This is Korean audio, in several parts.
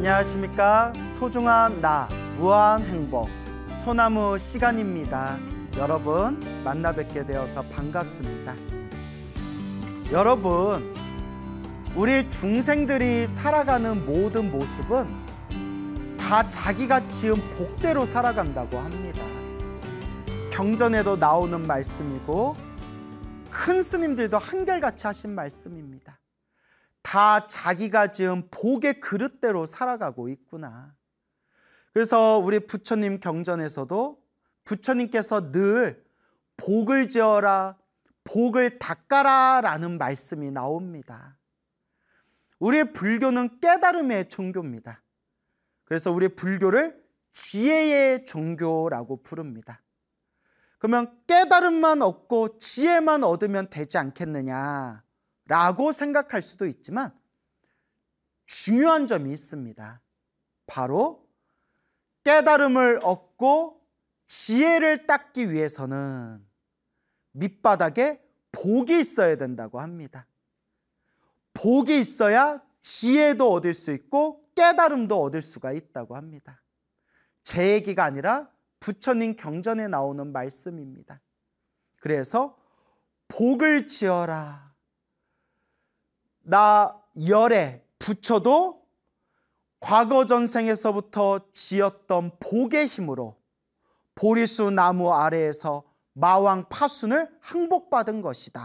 안녕하십니까. 소중한 나 무한 행복 소나무 시간입니다. 여러분 만나 뵙게 되어서 반갑습니다. 여러분, 우리 중생들이 살아가는 모든 모습은 다 자기가 지은 복대로 살아간다고 합니다. 경전에도 나오는 말씀이고 큰 스님들도 한결같이 하신 말씀입니다. 다 자기가 지은 복의 그릇대로 살아가고 있구나. 그래서 우리 부처님 경전에서도 부처님께서 늘 복을 지어라, 복을 닦아라 라는 말씀이 나옵니다. 우리 불교는 깨달음의 종교입니다. 그래서 우리 불교를 지혜의 종교라고 부릅니다. 그러면 깨달음만 얻고 지혜만 얻으면 되지 않겠느냐 라고 생각할 수도 있지만 중요한 점이 있습니다. 바로 깨달음을 얻고 지혜를 닦기 위해서는 밑바닥에 복이 있어야 된다고 합니다. 복이 있어야 지혜도 얻을 수 있고 깨달음도 얻을 수가 있다고 합니다. 제 얘기가 아니라 부처님 경전에 나오는 말씀입니다. 그래서 복을 지어라. 나 열애 부처도 과거 전생에서부터 지었던 복의 힘으로 보리수 나무 아래에서 마왕 파순을 항복받은 것이다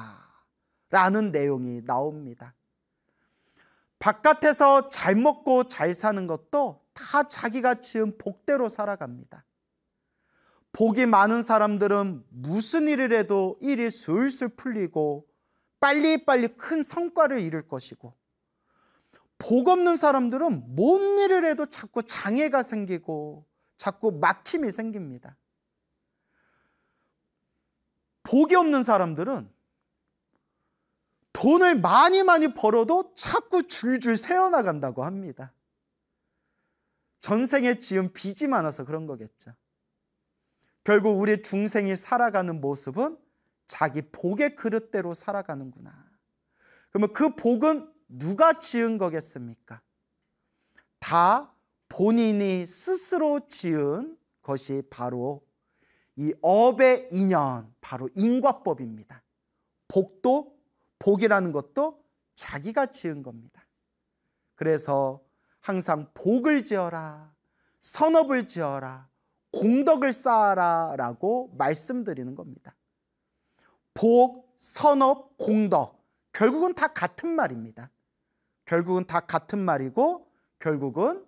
라는 내용이 나옵니다. 바깥에서 잘 먹고 잘 사는 것도 다 자기가 지은 복대로 살아갑니다. 복이 많은 사람들은 무슨 일을 해도 일이 술술 풀리고 빨리빨리 큰 성과를 이룰 것이고, 복 없는 사람들은 뭔 일을 해도 자꾸 장애가 생기고 자꾸 막힘이 생깁니다. 복이 없는 사람들은 돈을 많이 벌어도 자꾸 줄줄 새어나간다고 합니다. 전생에 지은 빚이 많아서 그런 거겠죠. 결국 우리 중생이 살아가는 모습은 자기 복의 그릇대로 살아가는구나. 그러면 그 복은 누가 지은 거겠습니까? 다 본인이 스스로 지은 것이 바로 이 업의 인연, 바로 인과법입니다. 복이라는 것도 자기가 지은 겁니다. 그래서 항상 복을 지어라, 선업을 지어라, 공덕을 쌓아라 라고 말씀드리는 겁니다. 복, 선업, 공덕, 결국은 다 같은 말입니다. 결국은 다 같은 말이고, 결국은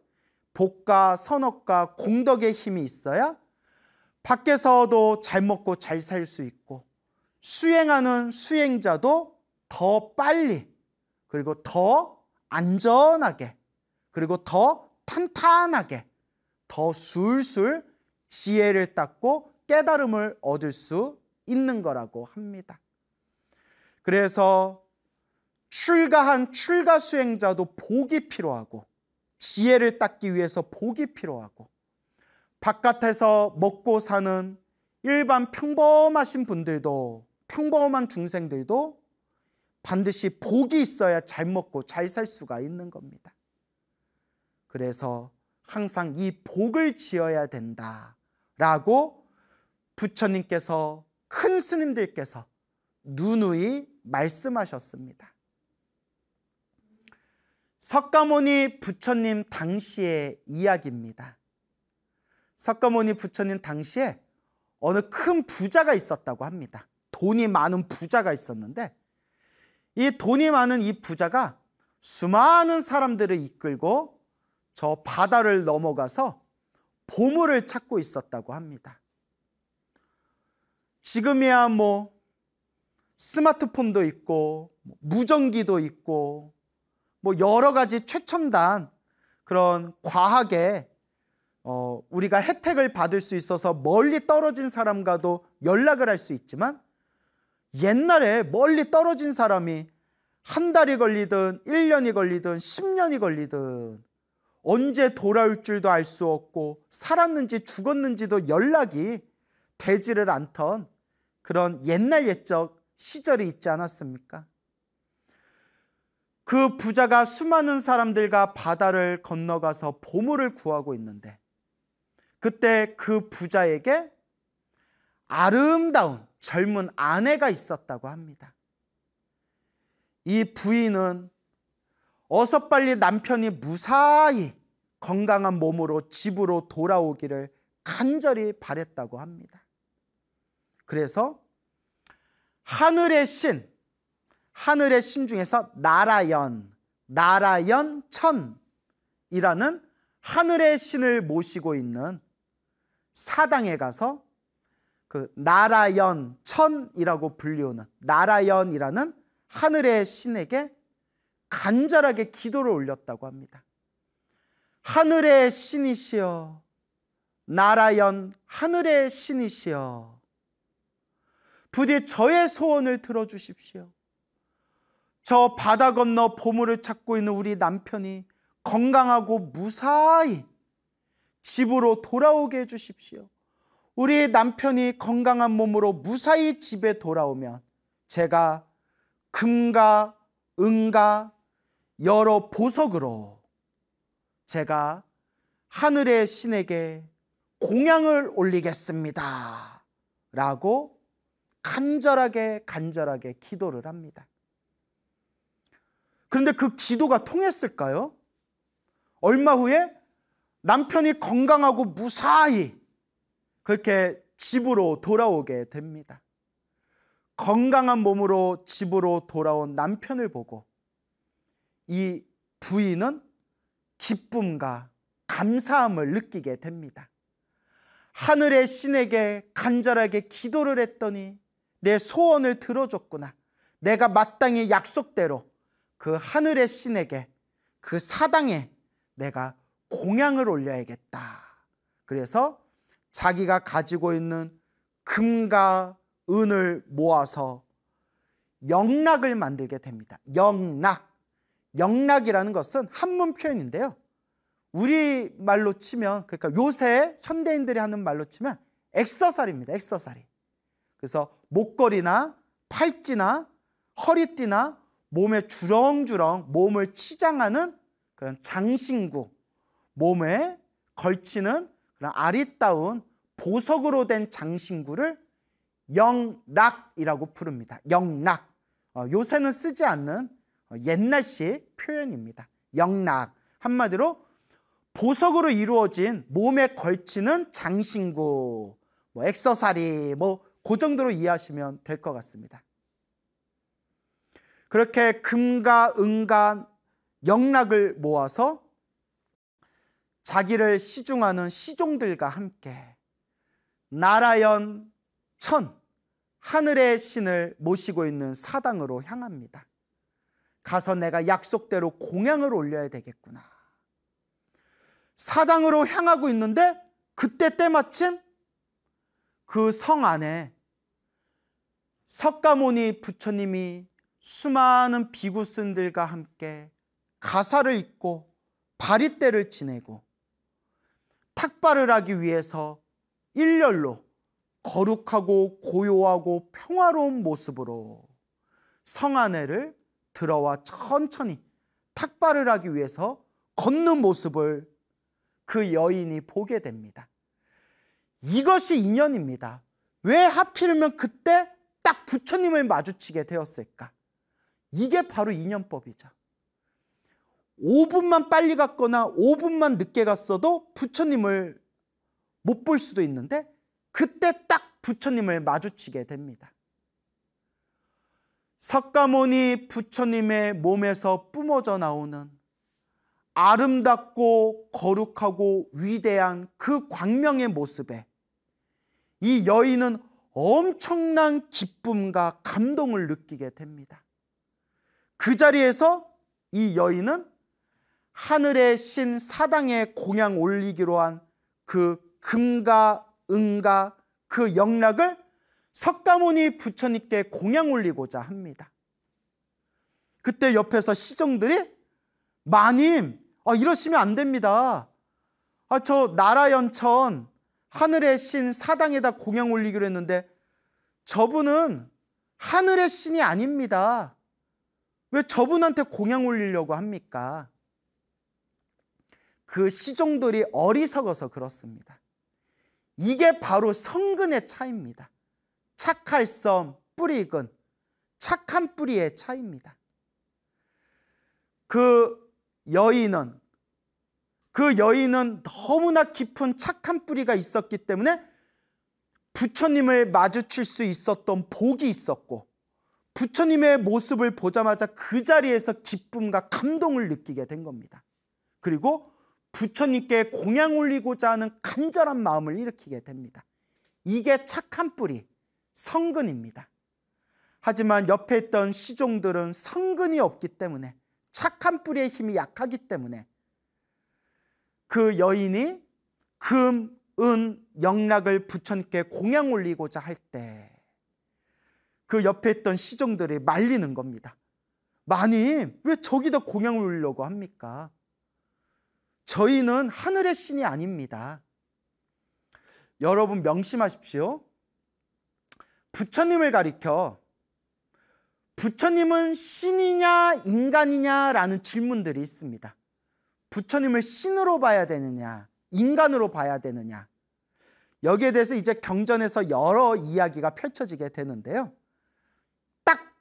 복과 선업과 공덕의 힘이 있어야 밖에서도 잘 먹고 잘 살 수 있고, 수행하는 수행자도 더 빨리, 그리고 더 안전하게, 그리고 더 탄탄하게, 더 술술 지혜를 닦고 깨달음을 얻을 수 있는 거라고 합니다. 그래서 출가한 출가 수행자도 복이 필요하고, 지혜를 닦기 위해서 복이 필요하고, 바깥에서 먹고 사는 일반 평범하신 분들도, 평범한 중생들도 반드시 복이 있어야 잘 먹고 잘 살 수가 있는 겁니다. 그래서 항상 이 복을 지어야 된다라고 부처님께서, 큰 스님들께서 누누이 말씀하셨습니다. 석가모니 부처님 당시의 이야기입니다. 석가모니 부처님 당시에 어느 큰 부자가 있었다고 합니다. 돈이 많은 부자가 있었는데, 이 돈이 많은 이 부자가 수많은 사람들을 이끌고 저 바다를 넘어가서 보물을 찾고 있었다고 합니다. 지금이야 뭐 스마트폰도 있고 무전기도 있고 뭐 여러 가지 최첨단 그런 과학에 우리가 혜택을 받을 수 있어서 멀리 떨어진 사람과도 연락을 할 수 있지만, 옛날에 멀리 떨어진 사람이 한 달이 걸리든 1년이 걸리든 10년이 걸리든 언제 돌아올 줄도 알 수 없고 살았는지 죽었는지도 연락이 되지를 않던 그런 옛날 옛적 시절이 있지 않았습니까? 그 부자가 수많은 사람들과 바다를 건너가서 보물을 구하고 있는데, 그때 그 부자에게 아름다운 젊은 아내가 있었다고 합니다. 이 부인은 어서 빨리 남편이 무사히 건강한 몸으로 집으로 돌아오기를 간절히 바랬다고 합니다. 그래서 하늘의 신 중에서 나라연천이라는 하늘의 신을 모시고 있는 사당에 가서 그 나라연천이라고 불리우는 나라연이라는 하늘의 신에게 간절하게 기도를 올렸다고 합니다. 하늘의 신이시여, 나라연 하늘의 신이시여, 부디 저의 소원을 들어주십시오. 저 바다 건너 보물을 찾고 있는 우리 남편이 건강하고 무사히 집으로 돌아오게 해주십시오. 우리 남편이 건강한 몸으로 무사히 집에 돌아오면 제가 금과 은과 여러 보석으로 제가 하늘의 신에게 공양을 올리겠습니다 라고 간절하게 기도를 합니다. 그런데 그 기도가 통했을까요? 얼마 후에 남편이 건강하고 무사히 그렇게 집으로 돌아오게 됩니다. 건강한 몸으로 집으로 돌아온 남편을 보고 이 부인은 기쁨과 감사함을 느끼게 됩니다. 하늘의 신에게 간절하게 기도를 했더니 내 소원을 들어줬구나. 내가 마땅히 약속대로 그 하늘의 신에게, 그 사당에 내가 공양을 올려야겠다. 그래서 자기가 가지고 있는 금과 은을 모아서 영락을 만들게 됩니다. 영락이라는 것은 한문 표현인데요. 우리말로 치면, 그러니까 요새 현대인들이 하는 말로 치면 액세서리입니다. 액세서리. 그래서 목걸이나 팔찌나 허리띠나 몸에 주렁주렁 몸을 치장하는 그런 장신구, 몸에 걸치는 그런 아리따운 보석으로 된 장신구를 영락이라고 부릅니다. 영락. 요새는 쓰지 않는 옛날식 표현입니다. 영락. 한마디로 보석으로 이루어진 몸에 걸치는 장신구, 액세서리, 그 정도로 이해하시면 될 것 같습니다. 그렇게 금과 은과 영락을 모아서 자기를 시중하는 시종들과 함께 나라연 천, 하늘의 신을 모시고 있는 사당으로 향합니다. 가서 내가 약속대로 공양을 올려야 되겠구나. 사당으로 향하고 있는데 그때 때마침 그 성 안에 석가모니 부처님이 수많은 비구스들과 함께 가사를 입고 바리떼를 지내고 탁발을 하기 위해서 일렬로 거룩하고 고요하고 평화로운 모습으로 성 안에를 들어와 천천히 탁발을 하기 위해서 걷는 모습을 그 여인이 보게 됩니다. 이것이 인연입니다. 왜 하필이면 그때 딱 부처님을 마주치게 되었을까? 이게 바로 인연법이죠. 5분만 빨리 갔거나 5분만 늦게 갔어도 부처님을 못 볼 수도 있는데 그때 딱 부처님을 마주치게 됩니다. 석가모니 부처님의 몸에서 뿜어져 나오는 아름답고 거룩하고 위대한 그 광명의 모습에 이 여인은 엄청난 기쁨과 감동을 느끼게 됩니다. 그 자리에서 이 여인은 하늘의 신 사당에 공양 올리기로 한 그 금과 은과 그 영락을 석가모니 부처님께 공양 올리고자 합니다. 그때 옆에서 시종들이 마님, 이러시면 안 됩니다. 저 나라연천 하늘의 신 사당에다 공양 올리기로 했는데 저분은 하늘의 신이 아닙니다. 왜 저분한테 공양 올리려고 합니까? 그 시종들이 어리석어서 그렇습니다. 이게 바로 성근의 차이입니다. 착할섬 뿌리근, 착한 뿌리의 차이입니다. 그 여인은 너무나 깊은 착한 뿌리가 있었기 때문에 부처님을 마주칠 수 있었던 복이 있었고, 부처님의 모습을 보자마자 그 자리에서 기쁨과 감동을 느끼게 된 겁니다. 그리고 부처님께 공양 올리고자 하는 간절한 마음을 일으키게 됩니다. 이게 착한 뿌리, 성근입니다. 하지만 옆에 있던 시종들은 성근이 없기 때문에, 착한 뿌리의 힘이 약하기 때문에 그 여인이 금, 은, 영락을 부처님께 공양 올리고자 할 때 그 옆에 있던 시종들이 말리는 겁니다. 마님, 왜 저기다 공양을 올리려고 합니까? 저희는 하늘의 신이 아닙니다. 여러분 명심하십시오. 부처님을 가리켜 부처님은 신이냐 인간이냐라는 질문들이 있습니다. 부처님을 신으로 봐야 되느냐, 인간으로 봐야 되느냐, 여기에 대해서 이제 경전에서 여러 이야기가 펼쳐지게 되는데요. 딱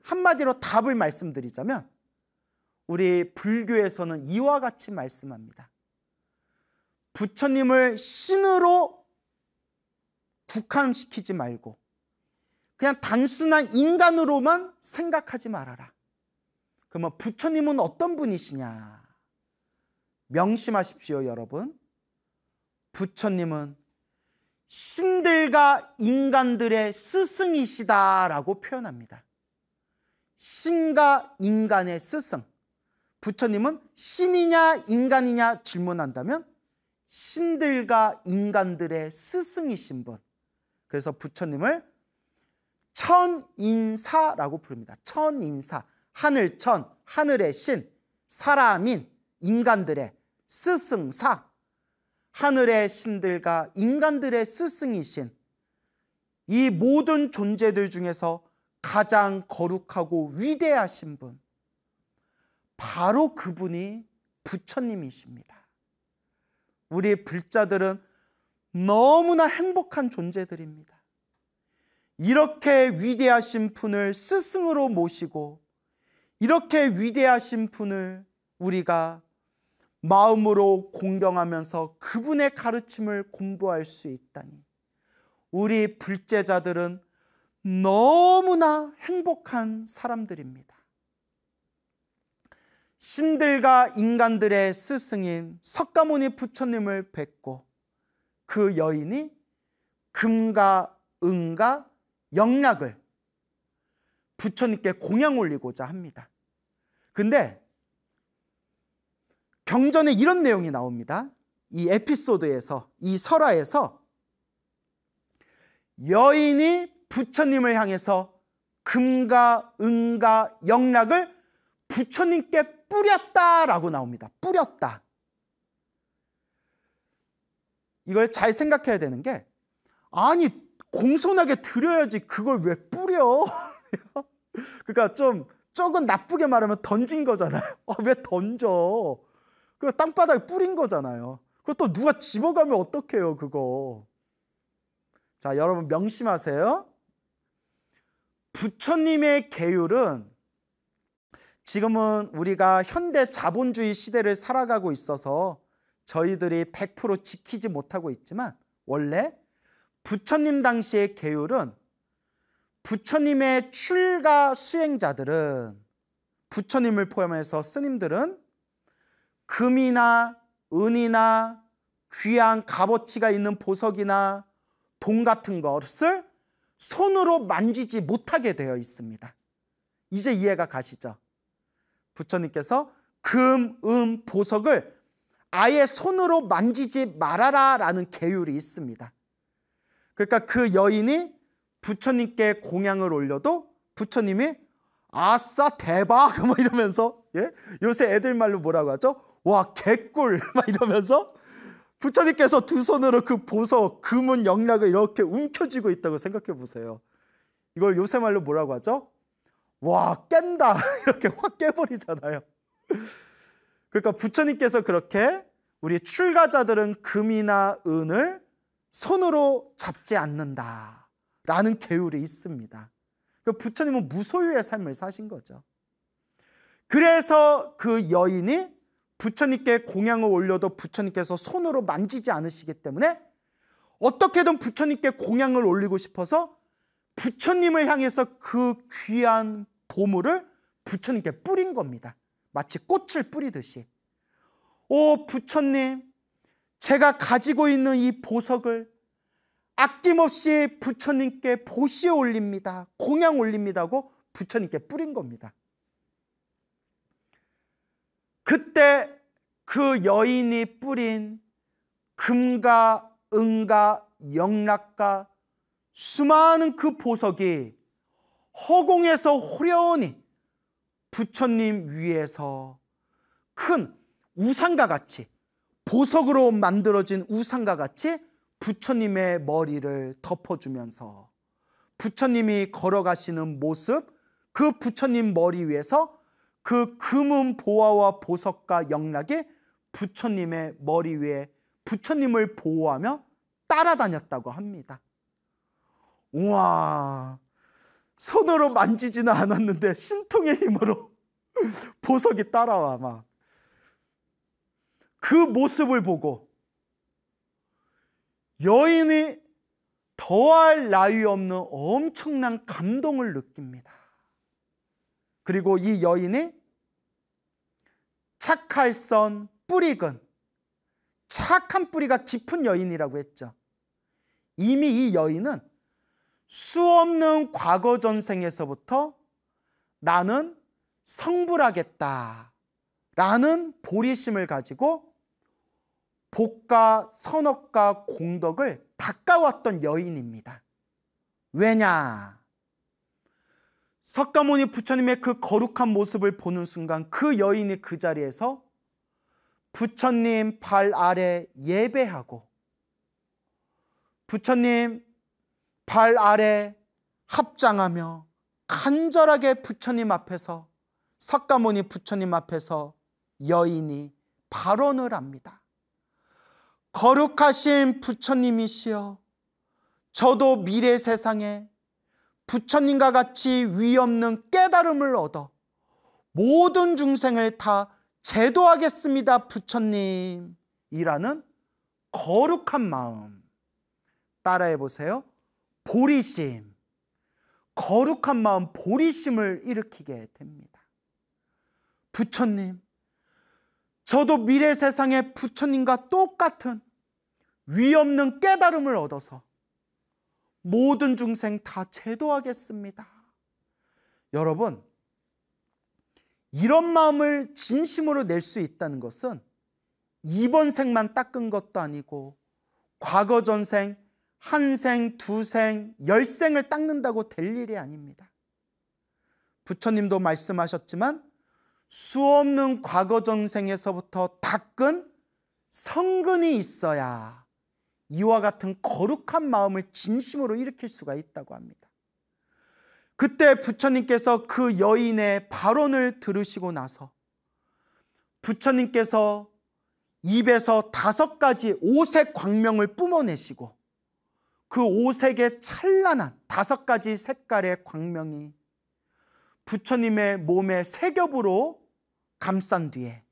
한마디로 답을 말씀드리자면, 우리 불교에서는 이와 같이 말씀합니다. 부처님을 신으로 국한시키지 말고 그냥 단순한 인간으로만 생각하지 말아라. 그러면 부처님은 어떤 분이시냐? 명심하십시오, 여러분. 부처님은 신들과 인간들의 스승이시다라고 표현합니다. 신과 인간의 스승. 부처님은 신이냐 인간이냐 질문한다면 신들과 인간들의 스승이신 분. 그래서 부처님을 천인사라고 부릅니다. 천인사, 하늘천, 하늘의 신, 사람인, 인간들의 스승사, 하늘의 신들과 인간들의 스승이신 이 모든 존재들 중에서 가장 거룩하고 위대하신 분, 바로 그분이 부처님이십니다. 우리 불자들은 너무나 행복한 존재들입니다. 이렇게 위대하신 분을 스승으로 모시고 이렇게 위대하신 분을 우리가 마음으로 공경하면서 그분의 가르침을 공부할 수 있다니, 우리 불제자들은 너무나 행복한 사람들입니다. 신들과 인간들의 스승인 석가모니 부처님을 뵙고 그 여인이 금과 은과 영락을 부처님께 공양 올리고자 합니다. 근데 경전에 이런 내용이 나옵니다. 이 에피소드에서, 이 설화에서 여인이 부처님을 향해서 금과 은과 영락을 부처님께 뿌렸다라고 나옵니다. 뿌렸다. 이걸 잘 생각해야 되는 게, 아니 공손하게 드려야지 그걸 왜 뿌려? 그러니까 조금 나쁘게 말하면 던진 거잖아요. 왜 던져? 그 땅바닥에 뿌린 거잖아요. 그것도 누가 집어가면 어떡해요, 그거. 자, 여러분 명심하세요. 부처님의 계율은, 지금은 우리가 현대 자본주의 시대를 살아가고 있어서 저희들이 100% 지키지 못하고 있지만, 원래 부처님 당시의 계율은, 부처님의 출가 수행자들은, 부처님을 포함해서 스님들은 금이나 은이나 귀한 값어치가 있는 보석이나 돈 같은 것을 손으로 만지지 못하게 되어 있습니다. 이제 이해가 가시죠? 부처님께서 금, 은, 보석을 아예 손으로 만지지 말아라 라는 계율이 있습니다. 그러니까 그 여인이 부처님께 공양을 올려도 부처님이 아싸 대박 뭐 이러면서, 예? 요새 애들 말로 뭐라고 하죠? 와 개꿀 막 이러면서 부처님께서 두 손으로 그 보석, 금은, 영락을 이렇게 움켜쥐고 있다고 생각해 보세요. 이걸 요새 말로 뭐라고 하죠? 와, 깬다 이렇게 확 깨버리잖아요. 그러니까 부처님께서 그렇게 우리 출가자들은 금이나 은을 손으로 잡지 않는다라는 계율이 있습니다. 그 부처님은 무소유의 삶을 사신 거죠. 그래서 그 여인이 부처님께 공양을 올려도 부처님께서 손으로 만지지 않으시기 때문에 어떻게든 부처님께 공양을 올리고 싶어서 부처님을 향해서 그 귀한 보물을 부처님께 뿌린 겁니다. 마치 꽃을 뿌리듯이. 오 부처님, 제가 가지고 있는 이 보석을 아낌없이 부처님께 보시에 올립니다. 공양 올립니다 하고 부처님께 뿌린 겁니다. 그때 그 여인이 뿌린 금과 은과 영락과 수많은 그 보석이 허공에서 호련히 부처님 위에서 큰 우상과 같이, 보석으로 만들어진 우상과 같이 부처님의 머리를 덮어주면서 부처님이 걸어가시는 모습, 그 부처님 머리 위에서 그 금은 보화와 보석과 영락이 부처님의 머리 위에 부처님을 보호하며 따라다녔다고 합니다. 우와, 손으로 만지지는 않았는데 신통의 힘으로 보석이 따라와. 막 그 모습을 보고 여인이 더할 나위 없는 엄청난 감동을 느낍니다. 그리고 이 여인이 착할선 뿌리근, 착한 뿌리가 깊은 여인이라고 했죠. 이미 이 여인은 수없는 과거 전생에서부터 나는 성불하겠다 라는 보리심을 가지고 복과 선업과 공덕을 닦아왔던 여인입니다. 왜냐? 석가모니 부처님의 그 거룩한 모습을 보는 순간 그 여인이 그 자리에서 부처님 발 아래 예배하고 부처님 발 아래 합장하며 간절하게 부처님 앞에서, 석가모니 부처님 앞에서 여인이 발언을 합니다. 거룩하신 부처님이시여, 저도 미래 세상에 부처님과 같이 위없는 깨달음을 얻어 모든 중생을 다 제도하겠습니다 부처님, 이라는 거룩한 마음. 따라해 보세요. 보리심, 거룩한 마음, 보리심을 일으키게 됩니다. 부처님, 저도 미래 세상에 부처님과 똑같은 위없는 깨달음을 얻어서 모든 중생 다 제도하겠습니다. 여러분, 이런 마음을 진심으로 낼 수 있다는 것은 이번 생만 닦은 것도 아니고 과거 전생, 한 생, 두 생, 10생을 닦는다고 될 일이 아닙니다. 부처님도 말씀하셨지만 수없는 과거 전생에서부터 닦은 성근이 있어야 이와 같은 거룩한 마음을 진심으로 일으킬 수가 있다고 합니다. 그때 부처님께서 그 여인의 발언을 들으시고 나서 부처님께서 입에서 5가지 오색 광명을 뿜어내시고 그 오색의 찬란한 5가지 색깔의 광명이 부처님의 몸에 세 겹으로 감싼 뒤에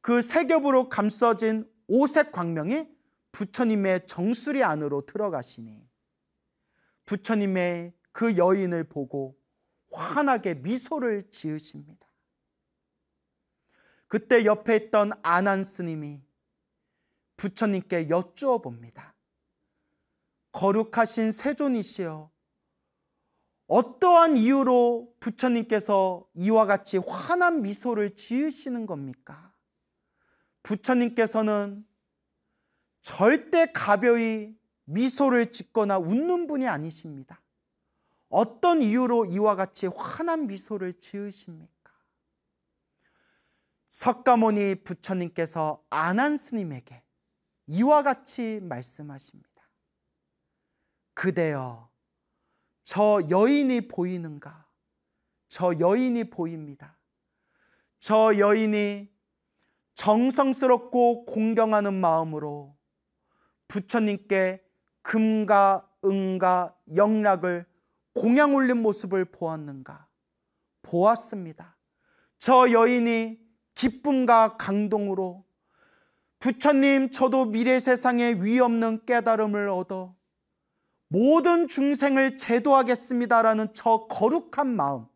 그 세 겹으로 감싸진 오색 광명이 부처님의 정수리 안으로 들어가시니 부처님의 그 여인을 보고 환하게 미소를 지으십니다. 그때 옆에 있던 아난 스님이 부처님께 여쭈어 봅니다. 거룩하신 세존이시여, 어떠한 이유로 부처님께서 이와 같이 환한 미소를 지으시는 겁니까? 부처님께서는 절대 가벼이 미소를 짓거나 웃는 분이 아니십니다. 어떤 이유로 이와 같이 환한 미소를 지으십니까? 석가모니 부처님께서 아난 스님에게 이와 같이 말씀하십니다. 그대여, 저 여인이 보이는가? 저 여인이 보입니다. 저 여인이 정성스럽고 공경하는 마음으로 부처님께 금과 은과 영락을 공양 올린 모습을 보았는가? 보았습니다. 저 여인이 기쁨과 감동으로 부처님, 저도 미래 세상에 위 없는 깨달음을 얻어 모든 중생을 제도하겠습니다라는 저 거룩한 마음,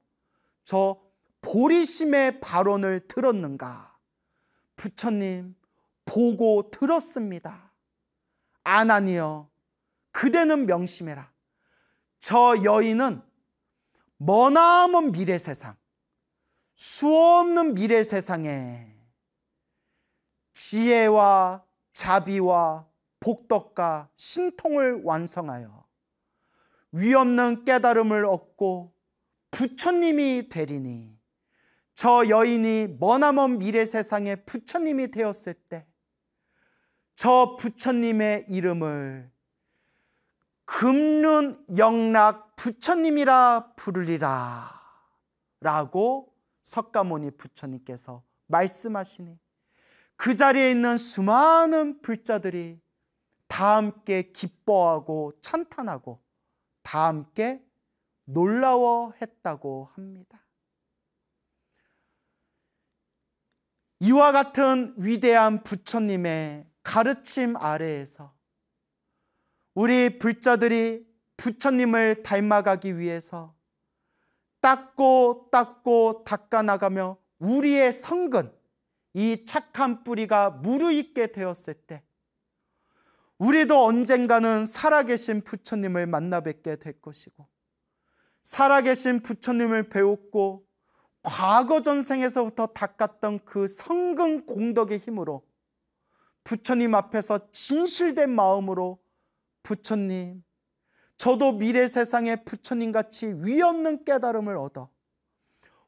저 보리심의 발언을 들었는가? 부처님, 보고 들었습니다. 아나니여, 그대는 명심해라. 저 여인은 머나먼 미래 세상, 수없는 미래 세상에 지혜와 자비와 복덕과 신통을 완성하여 위없는 깨달음을 얻고 부처님이 되리니, 저 여인이 머나먼 미래 세상에 부처님이 되었을 때 저 부처님의 이름을 금륜 영락 부처님이라 부르리라 라고 석가모니 부처님께서 말씀하시니, 그 자리에 있는 수많은 불자들이 다 함께 기뻐하고 찬탄하고 다 함께 놀라워했다고 합니다. 이와 같은 위대한 부처님의 가르침 아래에서 우리 불자들이 부처님을 닮아가기 위해서 닦고 닦아나가며 우리의 성근, 이 착한 뿌리가 무르익게 되었을 때 우리도 언젠가는 살아계신 부처님을 만나 뵙게 될 것이고, 살아계신 부처님을 배웠고 과거 전생에서부터 닦았던 그 성근 공덕의 힘으로 부처님 앞에서 진실된 마음으로 부처님, 저도 미래 세상에 부처님같이 위없는 깨달음을 얻어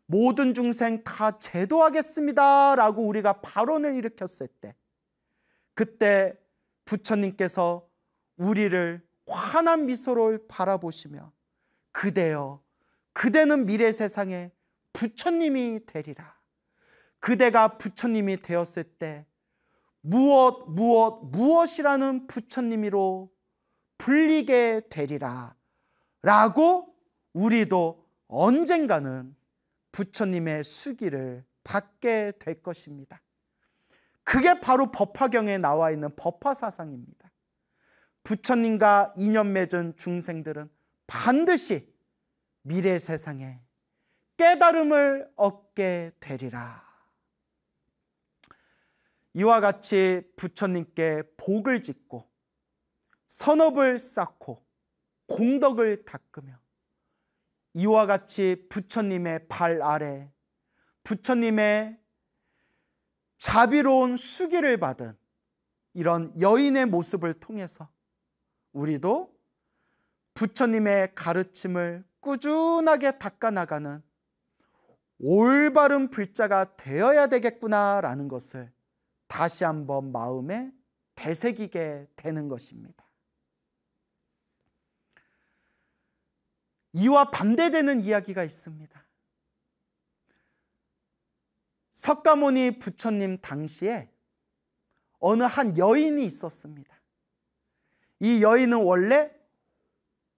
모든 중생 다 제도하겠습니다 라고 우리가 발언을 일으켰을 때, 그때 부처님께서 우리를 환한 미소로 바라보시며 그대여, 그대는 미래 세상에 부처님이 되리라. 그대가 부처님이 되었을 때 무엇이라는 부처님으로 불리게 되리라 라고 우리도 언젠가는 부처님의 수기를 받게 될 것입니다. 그게 바로 법화경에 나와 있는 법화사상입니다. 부처님과 인연 맺은 중생들은 반드시 미래 세상에 깨달음을 얻게 되리라. 이와 같이 부처님께 복을 짓고 선업을 쌓고 공덕을 닦으며 이와 같이 부처님의 발 아래 부처님의 자비로운 수기를 받은 이런 여인의 모습을 통해서 우리도 부처님의 가르침을 꾸준하게 닦아나가는 올바른 불자가 되어야 되겠구나라는 것을 다시 한번 마음에 되새기게 되는 것입니다. 이와 반대되는 이야기가 있습니다. 석가모니 부처님 당시에 어느 한 여인이 있었습니다. 이 여인은 원래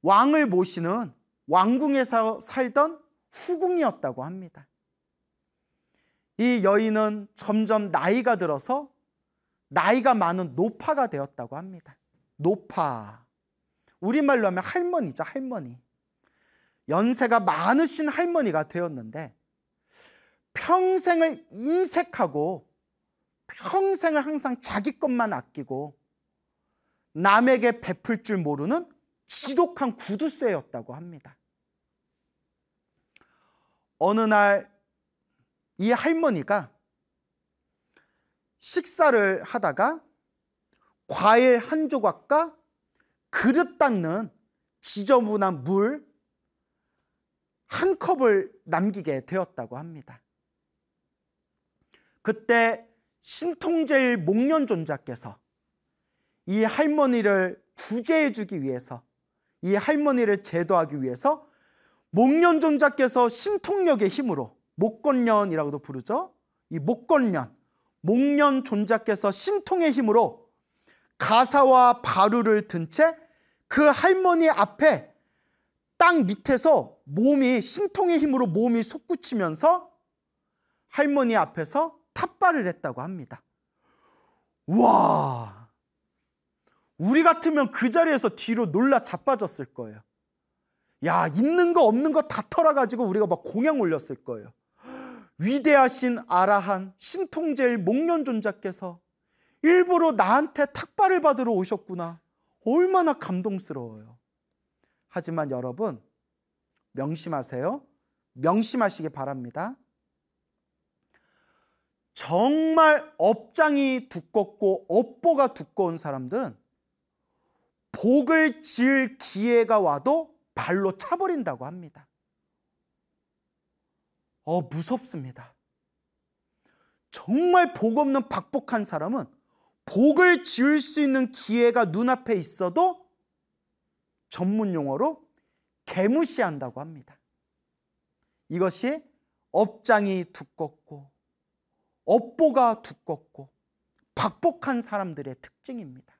왕을 모시는 왕궁에서 살던 후궁이었다고 합니다. 이 여인은 점점 나이가 들어서 나이가 많은 노파가 되었다고 합니다. 노파, 우리말로 하면 할머니죠, 할머니. 연세가 많으신 할머니가 되었는데 평생을 인색하고 평생을 항상 자기 것만 아끼고 남에게 베풀 줄 모르는 지독한 구두쇠였다고 합니다. 어느 날 이 할머니가 식사를 하다가 과일 한 조각과 그릇 닦는 지저분한 물 한 컵을 남기게 되었다고 합니다. 그때 신통제일 목련존자께서 이 할머니를 구제해 주기 위해서, 이 할머니를 제도하기 위해서 목련존자께서 신통력의 힘으로, 목건련이라고도 부르죠. 이 목건련, 목련존자께서 신통의 힘으로 가사와 바루를 든 채 그 할머니 앞에 땅 밑에서 몸이, 신통의 힘으로 몸이 솟구치면서 할머니 앞에서 탑발을 했다고 합니다. 와, 우리 같으면 그 자리에서 뒤로 놀라 자빠졌을 거예요. 야, 있는 거 없는 거 다 털어가지고 우리가 막 공양 올렸을 거예요. 위대하신 아라한 신통제일 목련존자께서 일부러 나한테 탁발을 받으러 오셨구나. 얼마나 감동스러워요. 하지만 여러분, 명심하세요. 명심하시기 바랍니다. 정말 업장이 두껍고 업보가 두꺼운 사람들은 복을 지을 기회가 와도 발로 차버린다고 합니다. 무섭습니다. 정말 복 없는 박복한 사람은 복을 지을 수 있는 기회가 눈앞에 있어도 전문 용어로 개무시한다고 합니다. 이것이 업장이 두껍고 업보가 두껍고 박복한 사람들의 특징입니다.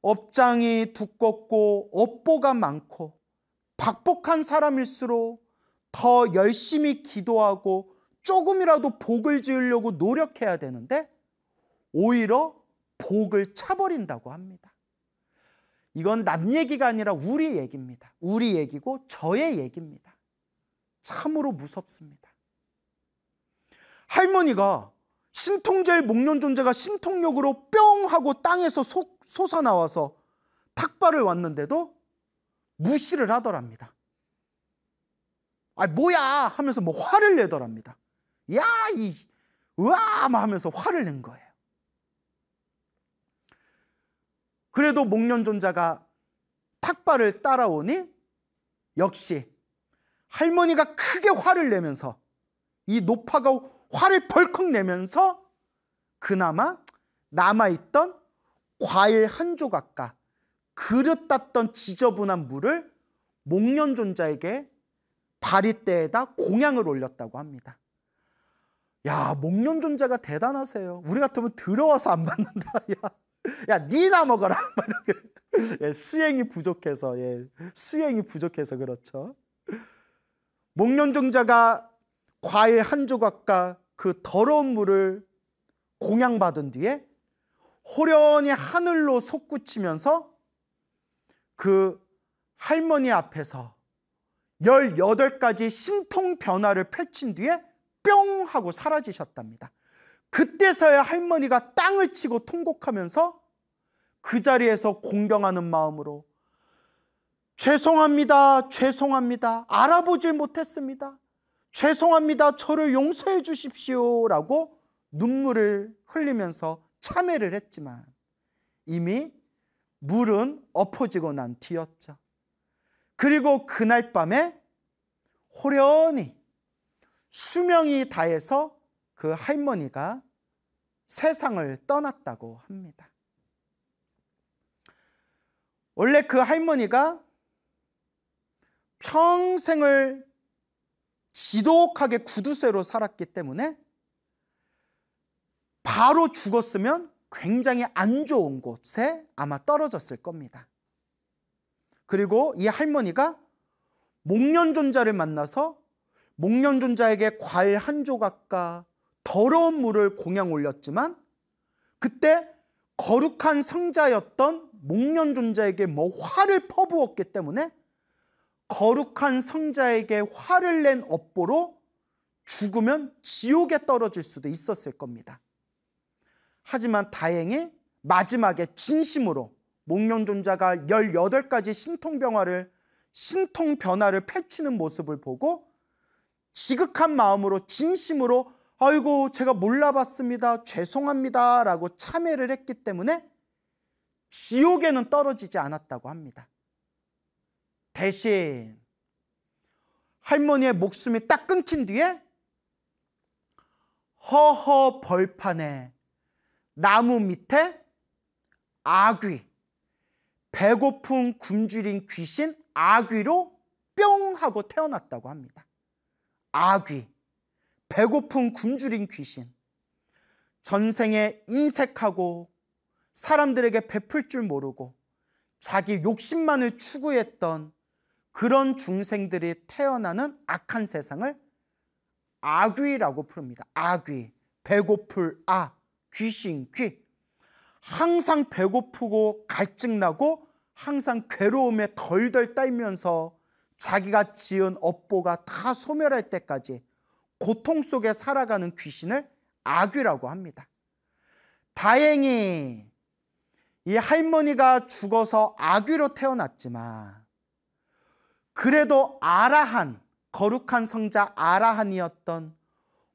업장이 두껍고 업보가 많고 박복한 사람일수록 더 열심히 기도하고 조금이라도 복을 지으려고 노력해야 되는데 오히려 복을 차버린다고 합니다. 이건 남 얘기가 아니라 우리 얘기입니다. 우리 얘기고 저의 얘기입니다. 참으로 무섭습니다. 할머니가 신통제일 목련존자가 신통력으로 뿅 하고 땅에서 솟아나와서 탁발을 왔는데도 무시를 하더랍니다. 뭐야 하면서 뭐 화를 내더랍니다. 야, 으아 하면서 화를 낸 거예요. 그래도 목련존자가 탁발을 따라오니 역시 할머니가 크게 화를 내면서 이 노파가 화를 벌컥 내면서 그나마 남아있던 과일 한 조각과 그릇 땄던 지저분한 물을 목련존자에게 바리떼에다 공양을 올렸다고 합니다. 야, 목련존자가 대단하세요. 우리 같으면 들어와서 안 받는다. 야, 니나 먹어라. 예, 수행이 부족해서, 수행이 부족해서 그렇죠. 목련존자가 과일 한 조각과 그 더러운 물을 공양받은 뒤에 호련히 하늘로 솟구치면서 그 할머니 앞에서 18가지 신통 변화를 펼친 뒤에 뿅 하고 사라지셨답니다. 그때서야 할머니가 땅을 치고 통곡하면서 그 자리에서 공경하는 마음으로 죄송합니다, 죄송합니다, 알아보질 못했습니다, 죄송합니다, 저를 용서해 주십시오 라고 눈물을 흘리면서 참회를 했지만 이미 물은 엎어지고 난 뒤였죠. 그리고 그날 밤에 호련히 수명이 다해서 그 할머니가 세상을 떠났다고 합니다. 원래 그 할머니가 평생을 지독하게 구두쇠로 살았기 때문에 바로 죽었으면 굉장히 안 좋은 곳에 아마 떨어졌을 겁니다. 그리고 이 할머니가 목련존자를 만나서 목련존자에게 과일 한 조각과 더러운 물을 공양 올렸지만 그때 거룩한 성자였던 목련존자에게 화를 퍼부었기 때문에 거룩한 성자에게 화를 낸 업보로 죽으면 지옥에 떨어질 수도 있었을 겁니다. 하지만 다행히 마지막에 진심으로 목련존자가 18가지 신통변화를 펼치는 모습을 보고 지극한 마음으로 진심으로 아이고 제가 몰라봤습니다, 죄송합니다 라고 참회를 했기 때문에 지옥에는 떨어지지 않았다고 합니다. 대신 할머니의 목숨이 딱 끊긴 뒤에 허허 벌판에 나무 밑에 아귀, 배고픈 굶주린 귀신 아귀로 뿅 하고 태어났다고 합니다. 아귀, 배고픈 굶주린 귀신, 전생에 인색하고 사람들에게 베풀 줄 모르고 자기 욕심만을 추구했던 그런 중생들이 태어나는 악한 세상을 아귀라고 부릅니다. 아귀, 배고플 귀신, 귀. 항상 배고프고 갈증나고 항상 괴로움에 덜덜 떨면서 자기가 지은 업보가 다 소멸할 때까지 고통 속에 살아가는 귀신을 아귀라고 합니다. 다행히 이 할머니가 죽어서 아귀로 태어났지만 그래도 아라한, 거룩한 성자 아라한이었던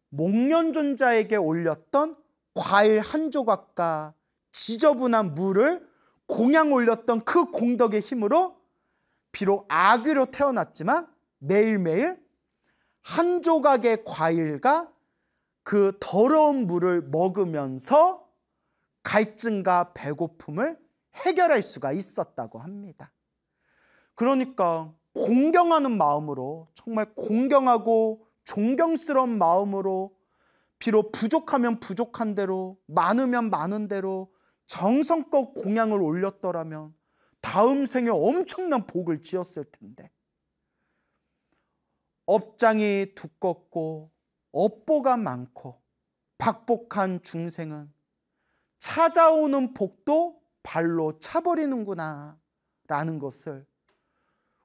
목련존자에게 올렸던 과일 한 조각과 지저분한 물을 공양 올렸던 그 공덕의 힘으로 비록 아귀로 태어났지만 매일매일 한 조각의 과일과 그 더러운 물을 먹으면서 갈증과 배고픔을 해결할 수가 있었다고 합니다. 그러니까 공경하는 마음으로, 정말 공경하고 존경스러운 마음으로 비록 부족하면 부족한 대로, 많으면 많은 대로 정성껏 공양을 올렸더라면 다음 생에 엄청난 복을 지었을 텐데, 업장이 두껍고 업보가 많고 박복한 중생은 찾아오는 복도 발로 차버리는구나 라는 것을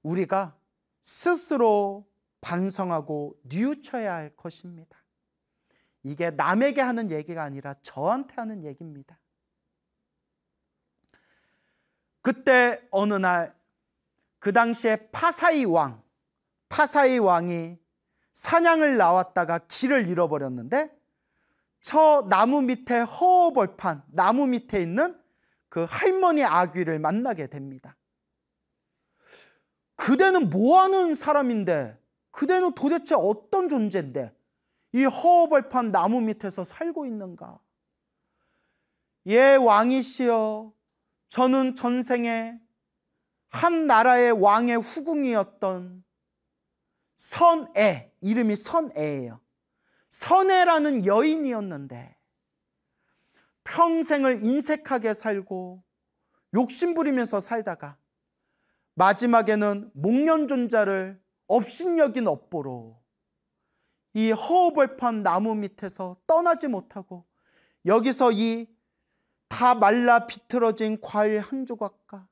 우리가 스스로 반성하고 뉘우쳐야 할 것입니다. 이게 남에게 하는 얘기가 아니라 저한테 하는 얘기입니다. 그때 어느 날 그 당시에 파사이 왕이 사냥을 나왔다가 길을 잃어버렸는데 저 나무 밑에 허허벌판 나무 밑에 있는 그 할머니 아귀를 만나게 됩니다. 그대는 뭐하는 사람인데, 그대는 도대체 어떤 존재인데 이 허허벌판 나무 밑에서 살고 있는가? 예, 왕이시여, 저는 전생에 한 나라의 왕의 후궁이었던 선애, 이름이 선애예요. 선애라는 여인이었는데 평생을 인색하게 살고 욕심부리면서 살다가 마지막에는 목련존자를 업신여긴 업보로 이 허허벌판 나무 밑에서 떠나지 못하고 여기서 이 다 말라 비틀어진 과일 한 조각과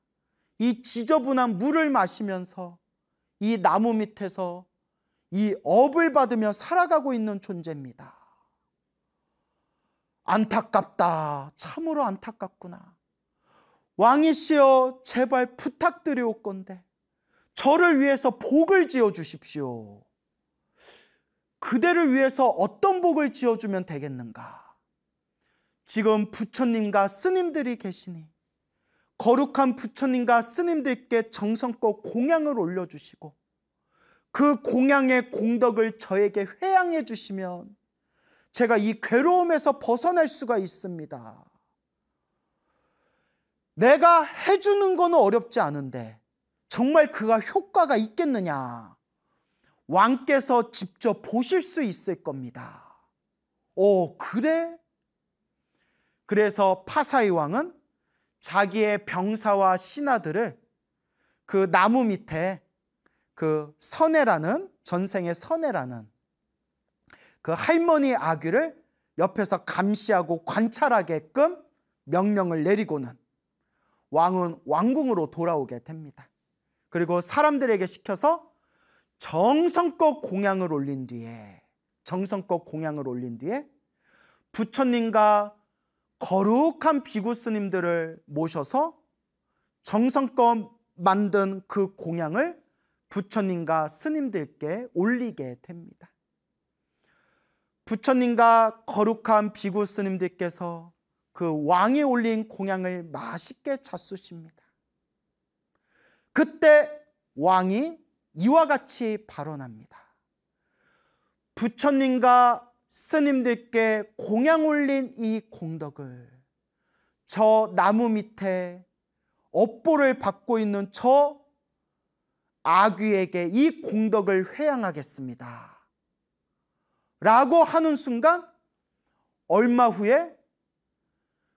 이 지저분한 물을 마시면서 이 나무 밑에서 이 업을 받으며 살아가고 있는 존재입니다. 안타깝다. 참으로 안타깝구나. 왕이시여, 제발 부탁드리옵건대 저를 위해서 복을 지어 주십시오. 그대를 위해서 어떤 복을 지어주면 되겠는가? 지금 부처님과 스님들이 계시니 거룩한 부처님과 스님들께 정성껏 공양을 올려주시고 그 공양의 공덕을 저에게 회양해 주시면 제가 이 괴로움에서 벗어날 수가 있습니다. 내가 해주는 건 어렵지 않은데 정말 그가 효과가 있겠느냐? 왕께서 직접 보실 수 있을 겁니다. 오, 그래? 그래서 파사이 왕은 자기의 병사와 신하들을 그 나무 밑에 그 선애라는, 전생의 선애라는 그 할머니 아귀를 옆에서 감시하고 관찰하게끔 명령을 내리고는 왕은 왕궁으로 돌아오게 됩니다. 그리고 사람들에게 시켜서 정성껏 공양을 올린 뒤에 부처님과 거룩한 비구 스님들을 모셔서 정성껏 만든 그 공양을 부처님과 스님들께 올리게 됩니다. 부처님과 거룩한 비구 스님들께서 그 왕이 올린 공양을 맛있게 잡수십니다. 그때 왕이 이와 같이 발언합니다. 부처님과 스님들께 공양 올린 이 공덕을 저 나무 밑에 업보를 받고 있는 저 아귀에게 이 공덕을 회양하겠습니다 라고 하는 순간 얼마 후에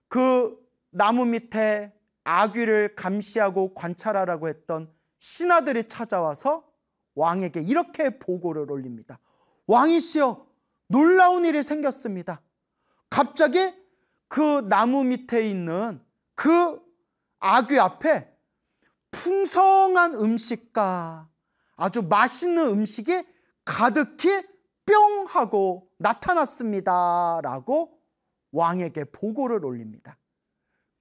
그 나무 밑에 아귀를 감시하고 관찰하라고 했던 신하들이 찾아와서 왕에게 이렇게 보고를 올립니다. 왕이시여, 놀라운 일이 생겼습니다. 갑자기 그 나무 밑에 있는 그 아귀 앞에 풍성한 음식과 아주 맛있는 음식이 가득히 뿅 하고 나타났습니다 라고 왕에게 보고를 올립니다.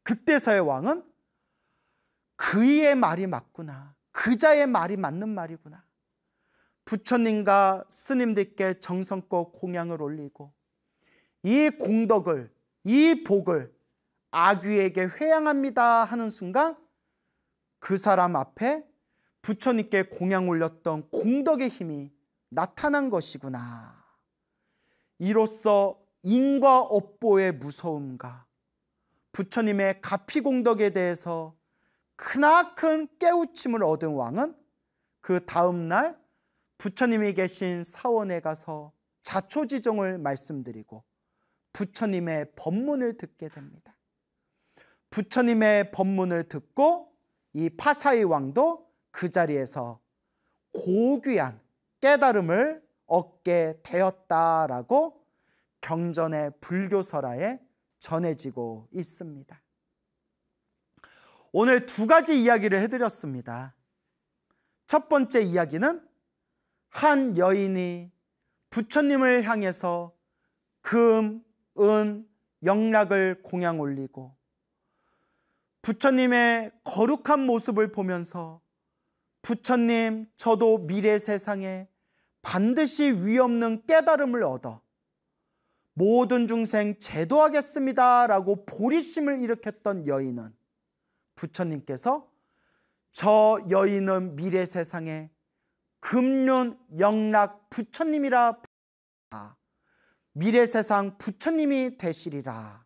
그때서야 왕은 그의 말이 맞구나, 그자의 말이 맞는 말이구나, 부처님과 스님들께 정성껏 공양을 올리고 이 공덕을, 이 복을 아귀에게 회양합니다 하는 순간 그 사람 앞에 부처님께 공양 올렸던 공덕의 힘이 나타난 것이구나. 이로써 인과 업보의 무서움과 부처님의 가피공덕에 대해서 크나큰 깨우침을 얻은 왕은 그 다음날 부처님이 계신 사원에 가서 자초지종을 말씀드리고 부처님의 법문을 듣게 됩니다. 부처님의 법문을 듣고 이 파사이 왕도 그 자리에서 고귀한 깨달음을 얻게 되었다라고 경전의 불교설화에 전해지고 있습니다. 오늘 두 가지 이야기를 해드렸습니다. 첫 번째 이야기는 한 여인이 부처님을 향해서 금, 은, 영락을 공양 올리고 부처님의 거룩한 모습을 보면서 부처님, 저도 미래 세상에 반드시 위없는 깨달음을 얻어 모든 중생 제도하겠습니다 라고 보리심을 일으켰던 여인은 부처님께서 저 여인은 미래 세상에 금륜 영락 부처님이라 미래 세상 부처님이 되시리라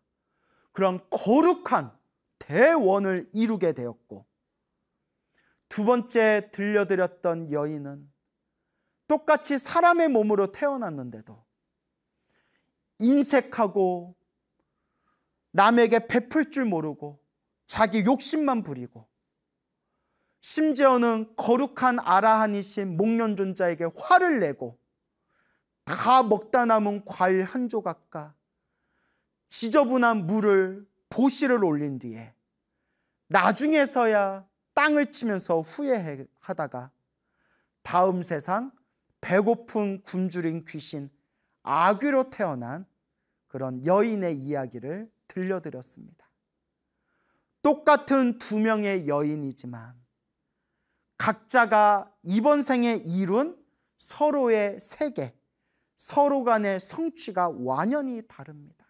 그런 거룩한 대원을 이루게 되었고, 두 번째 들려드렸던 여인은 똑같이 사람의 몸으로 태어났는데도 인색하고 남에게 베풀 줄 모르고 자기 욕심만 부리고 심지어는 거룩한 아라한이신 목련존자에게 화를 내고 다 먹다 남은 과일 한 조각과 지저분한 물을 보시를 올린 뒤에 나중에서야 땅을 치면서 후회하다가 다음 세상 배고픈 굶주린 귀신 아귀로 태어난 그런 여인의 이야기를 들려드렸습니다. 똑같은 두 명의 여인이지만 각자가 이번 생에 이룬 서로의 세계, 서로 간의 성취가 완연히 다릅니다.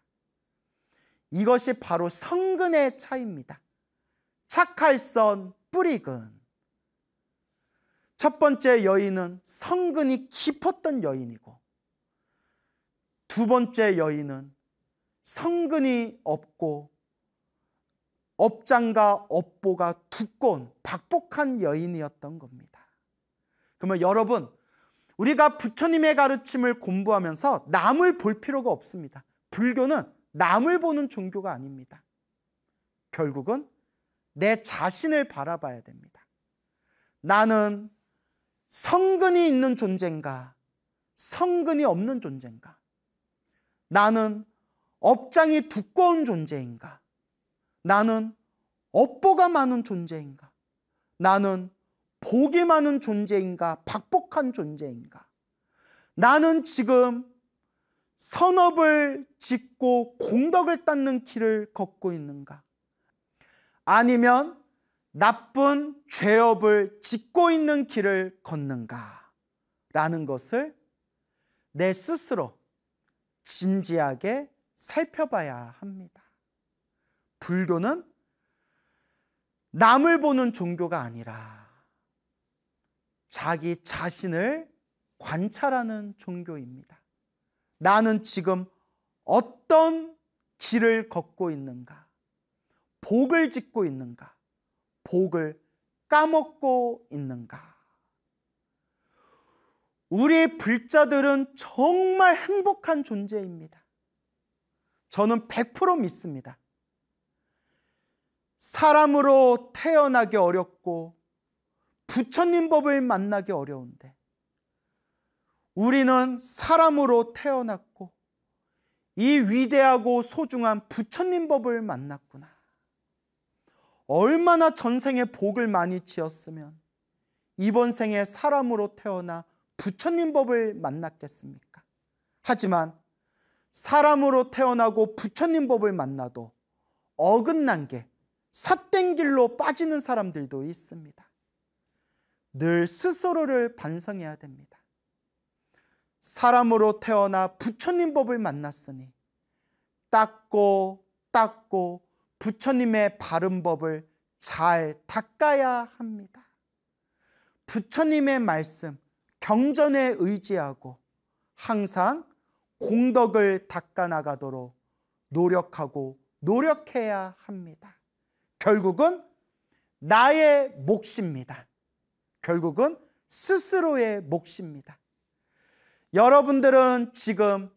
이것이 바로 성근의 차이입니다. 착할선 뿌리근. 첫 번째 여인은 성근이 깊었던 여인이고 두 번째 여인은 성근이 없고 업장과 업보가 두꺼운 박복한 여인이었던 겁니다. 그러면 여러분, 우리가 부처님의 가르침을 공부하면서 남을 볼 필요가 없습니다. 불교는 남을 보는 종교가 아닙니다. 결국은 내 자신을 바라봐야 됩니다. 나는 성근이 있는 존재인가? 성근이 없는 존재인가? 나는 업장이 두꺼운 존재인가? 나는 업보가 많은 존재인가? 나는 복이 많은 존재인가? 박복한 존재인가? 나는 지금 선업을 짓고 공덕을 닦는 길을 걷고 있는가? 아니면 나쁜 죄업을 짓고 있는 길을 걷는가? 라는 것을 내 스스로 진지하게 살펴봐야 합니다. 불교는 남을 보는 종교가 아니라 자기 자신을 관찰하는 종교입니다. 나는 지금 어떤 길을 걷고 있는가? 복을 짓고 있는가? 복을 까먹고 있는가? 우리 불자들은 정말 행복한 존재입니다. 저는 100% 믿습니다. 사람으로 태어나기 어렵고 부처님 법을 만나기 어려운데 우리는 사람으로 태어났고 이 위대하고 소중한 부처님 법을 만났구나. 얼마나 전생에 복을 많이 지었으면 이번 생에 사람으로 태어나 부처님 법을 만났겠습니까? 하지만 사람으로 태어나고 부처님 법을 만나도 어긋난 게 삿된 길로 빠지는 사람들도 있습니다. 늘 스스로를 반성해야 됩니다. 사람으로 태어나 부처님 법을 만났으니 닦고 부처님의 바른 법을 잘 닦아야 합니다. 부처님의 말씀, 경전에 의지하고 항상 공덕을 닦아나가도록 노력해야 합니다. 결국은 나의 몫입니다. 결국은 스스로의 몫입니다. 여러분들은 지금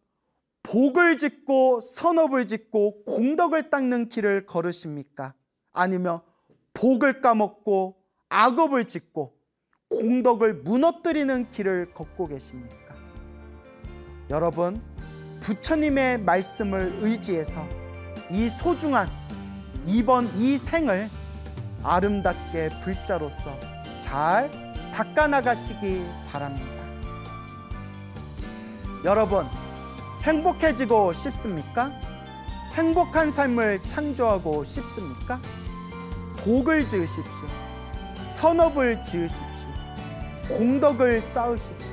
복을 짓고 선업을 짓고 공덕을 닦는 길을 걸으십니까? 아니면 복을 까먹고 악업을 짓고 공덕을 무너뜨리는 길을 걷고 계십니까? 여러분, 부처님의 말씀을 의지해서 이 소중한 이번 이 생을 아름답게 불자로서 잘 닦아나가시기 바랍니다. 여러분, 행복해지고 싶습니까? 행복한 삶을 창조하고 싶습니까? 복을 지으십시오. 선업을 지으십시오. 공덕을 쌓으십시오.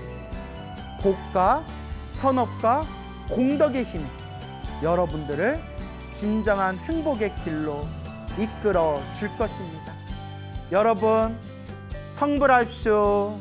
복과 선업과 공덕의 힘이 여러분들을 진정한 행복의 길로 이끌어 줄 것입니다. 여러분, 성불하십시오.